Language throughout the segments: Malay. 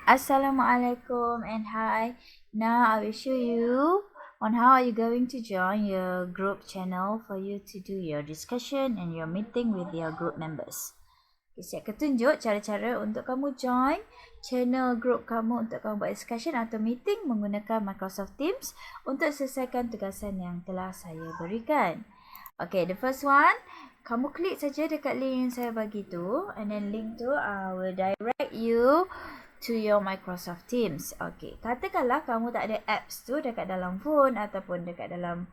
Assalamualaikum and hi. Now I will show you on how are you going to join your group channel for you to do your discussion and your meeting with your group members. Okay, saya akan tunjuk cara-cara untuk kamu join channel group kamu untuk kamu buat discussion atau meeting menggunakan Microsoft Teams untuk selesaikan tugasan yang telah saya berikan. Okay, the first one, kamu klik saja dekat link yang saya bagi tu, and then link tu will direct you to your Microsoft Teams. Okay, katakanlah kamu tak ada apps tu dekat dalam phone ataupun dekat dalam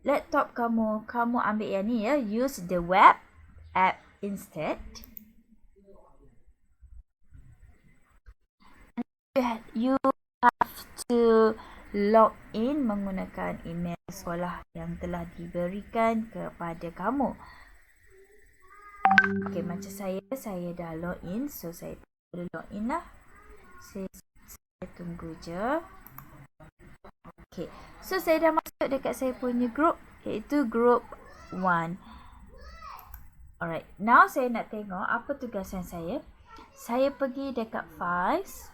laptop kamu. Kamu ambil yang ni ya, use the web app instead. You have to log in menggunakan email sekolah yang telah diberikan kepada kamu. Okay, macam saya dah log in, so saya boleh log in lah. Saya tunggu je. Okay, so saya dah masuk dekat saya punya group, iaitu group 1. Alright, now saya nak tengok apa tugasan saya. Saya pergi dekat files.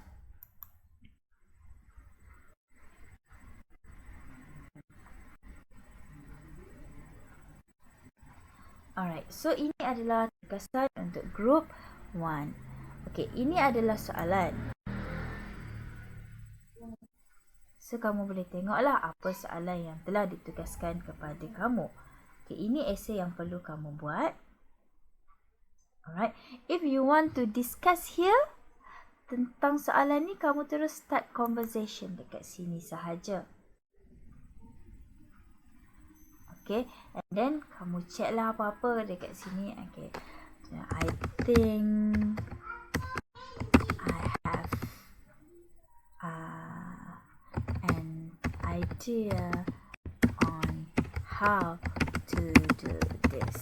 Alright, so ini adalah tugasan untuk group 1. Okay, ini adalah soalan. So, kamu boleh tengoklah apa soalan yang telah ditugaskan kepada kamu. Okay, ini esei yang perlu kamu buat. Alright, if you want to discuss here tentang soalan ni, kamu terus start conversation dekat sini sahaja. Okay, and then kamu check lah apa-apa dekat sini. Okay, I think I have an idea on how to do this.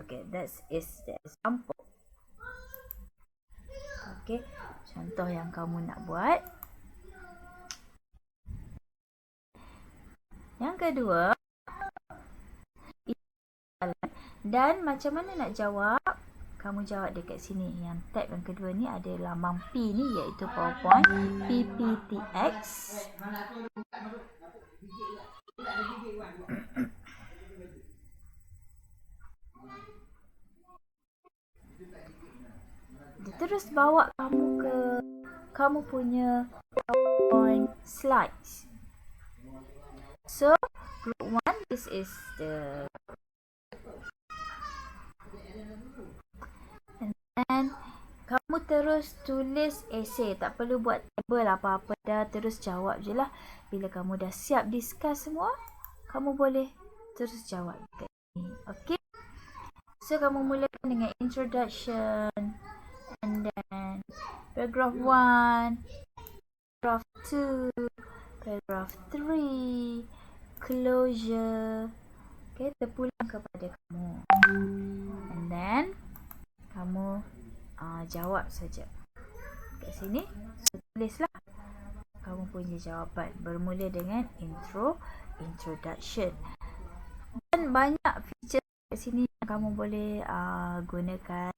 Okay, that is the example. Okay, contoh yang kamu nak buat. Yang kedua, dan macam mana nak jawab? Kamu jawab dekat sini. Yang tab yang kedua ni ada lambang P ni, iaitu PowerPoint PPTX. Dia terus bawa kamu ke kamu punya PowerPoint slides. So, group 1, this is the and kamu terus tulis esei. Tak perlu buat table apa-apa dah. Terus jawab je lah. Bila kamu dah siap discuss semua, kamu boleh terus jawab dekat ni. Okay. So, kamu mulakan dengan introduction. And then paragraph 1, paragraph 2, paragraph 3, closure. Okay, terpulang kepada kamu. And then kamu jawab saja. Kat sini, tulislah kamu punya jawapan. Bermula dengan introduction. Dan banyak feature kat sini yang kamu boleh gunakan.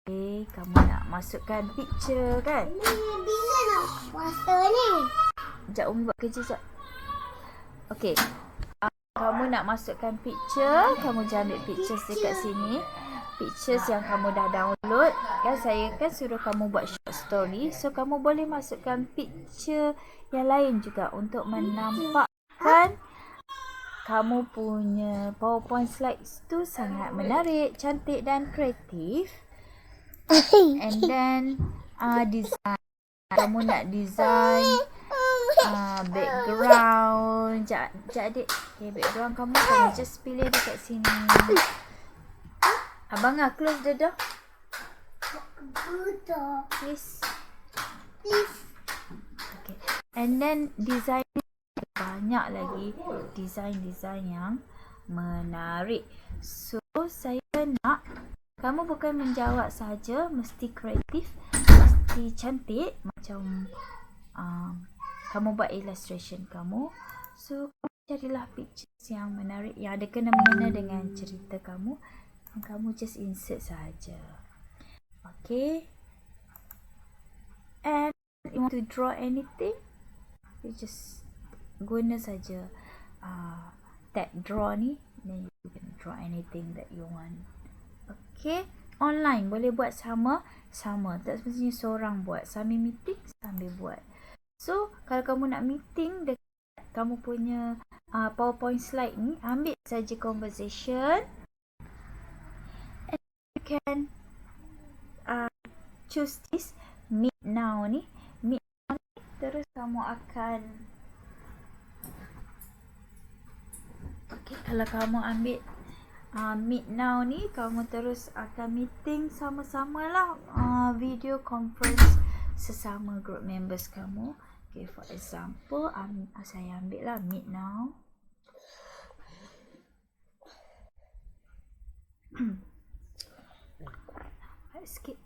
Okay, kamu nak masukkan picture kan? Bila nak puasa ni? Sekejap, Umi buat kerja sekejap. Okay, kamu nak masukkan picture, kamu jangan ambil pictures dekat sini. Pictures yang kamu dah download kan, saya kan suruh kamu buat short story, so kamu boleh masukkan picture yang lain juga untuk menampakkan kamu punya PowerPoint slides tu sangat menarik, cantik dan kreatif. And then design, kamu nak design background. Sekejap adik. Okay, background kamu just pilih dekat sini. Abang close the door. Please. Okay. And then design, banyak lagi design yang menarik. So, saya nak kamu bukan menjawab saja, mesti kreatif, mesti cantik. Macam kamu buat illustration kamu. So, carilah pictures yang menarik, yang ada kena-mengena dengan cerita kamu. Kamu just insert saja. Okay. And you want to draw anything, you just guna saja tab draw ni, then you can draw anything that you want. Okay, online boleh buat sama, tak semestinya seorang buat, sambil meeting sambil buat. So kalau kamu nak meeting dekat kamu punya PowerPoint slide ni, ambil saja conversation and you can choose this meet now ni. Terus kamu akan kalau kamu ambil meet now ni, kamu terus akan meeting sama-sama lah, video conference sesama group members kamu. Okay, for example, saya ambil lah meet now. Skip.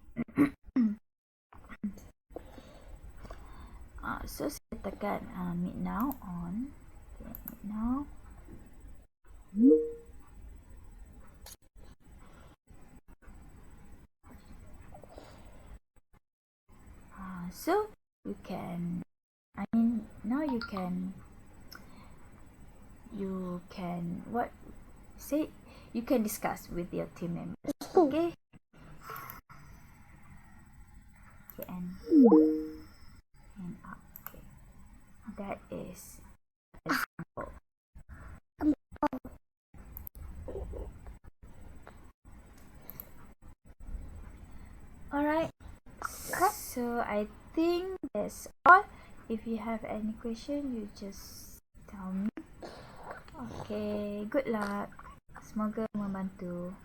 So saya tekan meet now on. Okay, meet now. So you can, now you can what say, you can discuss with your team members. Okay. Okay, and up. Okay, that is example. Alright, so I think that's all. If you have any question, you just tell me. Okay, good luck. Semoga membantu.